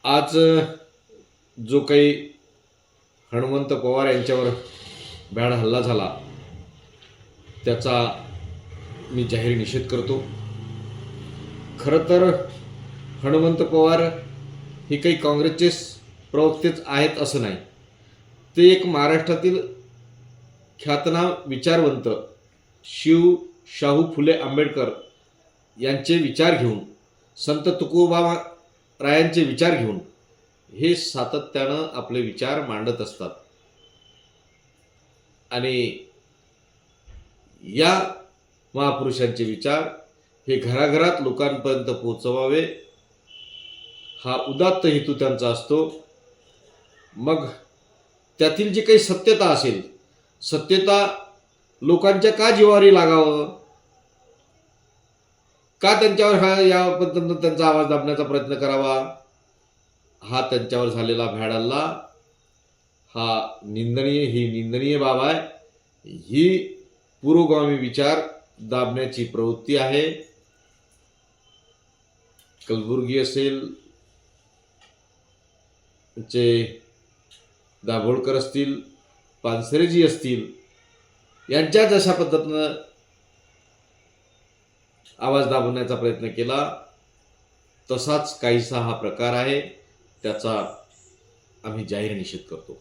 आज जो काही हनुमंत पवार यांच्यावर भ्याड हल्ला झाला त्याचा मी जाहीर निषेध करतो. खरं तर हनुमंत पवार हे काही काँग्रेसचे प्रवक्तेच आहेत असं नाही. ते एक महाराष्ट्रातील ख्यातनाम विचारवंत शाहू फुले आंबेडकर यांचे विचार घेऊन, संत तुकोबारायांचे विचार घेऊन हे सातत्यानं आपले विचार मांडत असतात. आणि या महापुरुषांचे विचार हे घराघरात लोकांपर्यंत पोहोचवावे हा उदात्त हेतू त्यांचा असतो. मग त्यातील जे काही सत्यता असेल, सत्यता लोकांच्या का जिवारी लागावं, का त्यांच्यावर या पद्धतीनं त्यांचा आवाज दाबण्याचा प्रयत्न करावा, हा त्यांच्यावर झालेला भ्याड हल्ला हा निंदनीय बाब आहे. ही पुरोगामी विचार दाबण्याची प्रवृत्ती आहे. कलबुर्गी असेल, दाभोळकर असतील, पानसरेजी असतील, यांच्या जशा पद्धतीनं आवाज दाबवण्याचा प्रयत्न केला तसाच काहीसा हा प्रकार आहे. त्याचा आम्ही जाहीर निषेध करतो.